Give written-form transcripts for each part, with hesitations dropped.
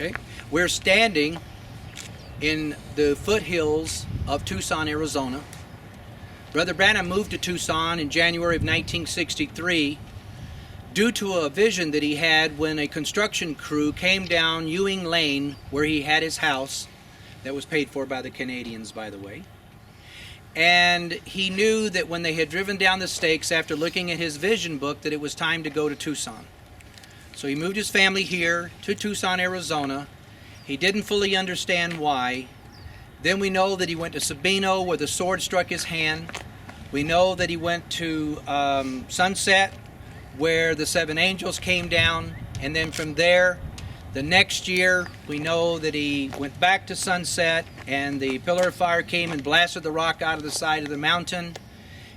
Okay, we're standing in the foothills of Tucson, Arizona. Brother Branham moved to Tucson in January of 1963 due to a vision that he had when a construction crew came down Ewing Lane where he had his house, that was paid for by the Canadians, by the way. And he knew that when they had driven down the stakes after looking at his vision book that it was time to go to Tucson. So he moved his family here to Tucson, Arizona. He didn't fully understand why. Then we know that he went to Sabino where the sword struck his hand. We know that he went to Sunset where the 7 angels came down. And then from there, the next year, we know that he went back to Sunset and the pillar of fire came and blasted the rock out of the side of the mountain.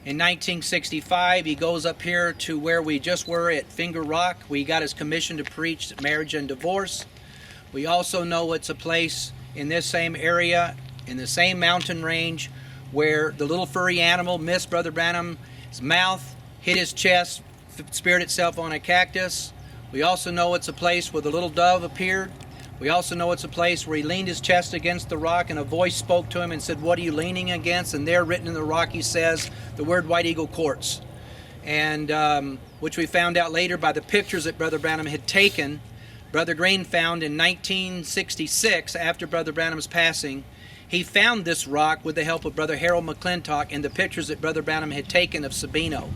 In 1965, he goes up here to where we just were at Finger Rock. We got his commission to preach marriage and divorce. We also know it's a place in this same area, in the same mountain range, where the little furry animal missed Brother Branham's mouth, hit his chest, speared itself on a cactus. We also know it's a place where the little dove appeared. We also know it's a place where he leaned his chest against the rock and a voice spoke to him and said, "What are you leaning against?" And there written in the rock he says the word White Eagle Quartz. And which we found out later by the pictures that Brother Branham had taken. Brother Greene found in 1966, after Brother Branham's passing, he found this rock with the help of Brother Harold McClintock and the pictures that Brother Branham had taken of Sabino.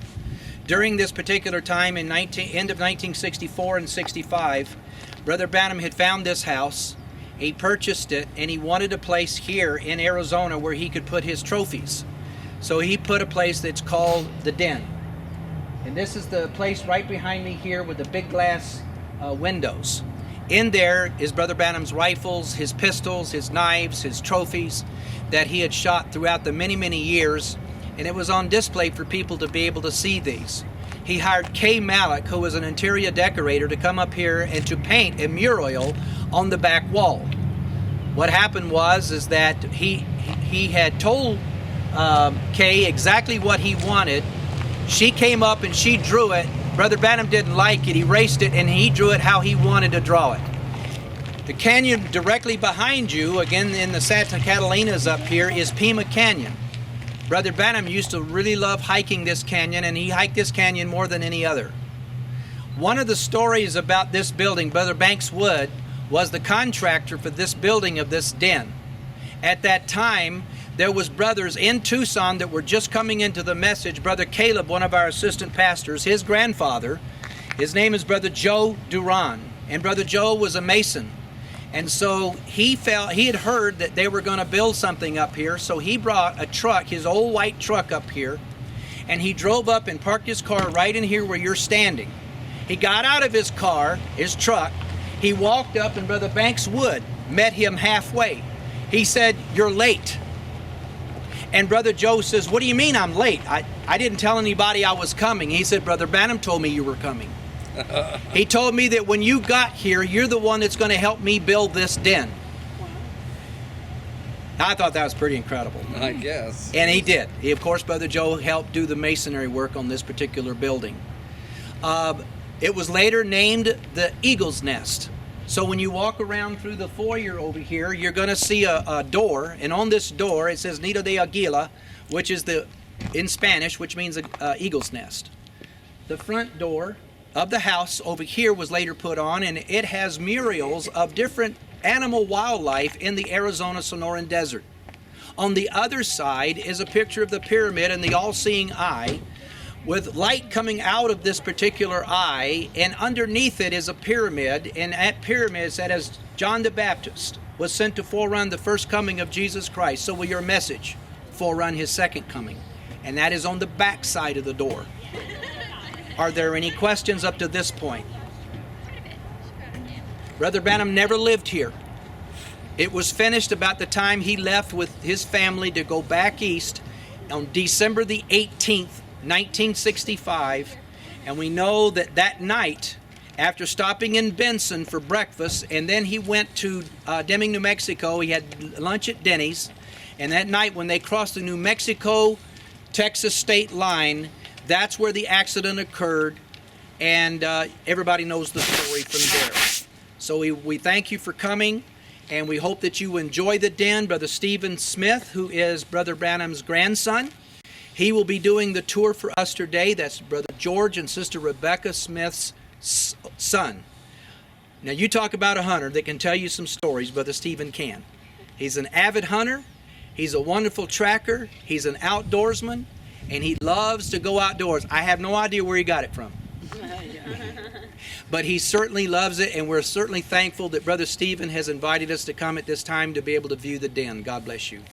During this particular time, in end of 1964 and 65, Brother Branham had found this house, he purchased it, and he wanted a place here in Arizona where he could put his trophies. So he put a place that's called the Den. And this is the place right behind me here with the big glass windows. In there is Brother Branham's rifles, his pistols, his knives, his trophies that he had shot throughout the many, many years. And it was on display for people to be able to see these. He hired Kay Malik, who was an interior decorator, to come up here and to paint a mural on the back wall. What happened is that he had told Kay exactly what he wanted. She came up and she drew it. Brother Branham didn't like it. He erased it and he drew it how he wanted to draw it. The canyon directly behind you, again in the Santa Catalinas up here, is Pima Canyon. Brother Branham used to really love hiking this canyon, and he hiked this canyon more than any other. One of the stories about this building, Brother Banks Wood, was the contractor for this building of this den. At that time, there was brothers in Tucson that were just coming into the message. Brother Caleb, one of our assistant pastors, his grandfather, his name is Brother Joe Duran, and Brother Joe was a Mason. And so he had heard that they were going to build something up here, so he brought a truck, his old white truck up here, and he drove up and parked his car right in here where you're standing. He got out of his car, his truck, he walked up and Brother Banks Wood met him halfway. He said, "You're late." And Brother Joe says, "What do you mean I'm late? I didn't tell anybody I was coming." He said, "Brother Branham told me you were coming. He told me that when you got here, you're the one that's going to help me build this den." I thought that was pretty incredible. I guess. And he did. Of course, Brother Joe helped do the masonry work on this particular building. It was later named the Eagle's Nest. So when you walk around through the foyer over here, you're going to see a door. And on this door, it says Nido de Aguila, which is in Spanish, which means eagle's nest. The front door of the house over here was later put on, and it has murals of different animal wildlife in the Arizona Sonoran Desert. On the other side is a picture of the pyramid and the all-seeing eye, with light coming out of this particular eye, and underneath it is a pyramid, and that pyramid said as John the Baptist was sent to forerun the first coming of Jesus Christ, so will your message forerun his second coming. And that is on the back side of the door. Are there any questions up to this point? Brother Branham never lived here. It was finished about the time he left with his family to go back east on December the 18th, 1965. And we know that that night, after stopping in Benson for breakfast, and then he went to Deming, New Mexico. He had lunch at Denny's. And that night when they crossed the New Mexico-Texas state line, that's where the accident occurred, and everybody knows the story from there. So we thank you for coming, and we hope that you enjoy the den. Brother Stephen Smith, who is Brother Branham's grandson, he will be doing the tour for us today. That's Brother George and Sister Rebecca Smith's son. Now, you talk about a hunter that can tell you some stories. Brother Stephen can. He's an avid hunter. He's a wonderful tracker. He's an outdoorsman, and he loves to go outdoors. I have no idea where he got it from. But he certainly loves it, and we're certainly thankful that Brother Stephen has invited us to come at this time to be able to view the den. God bless you.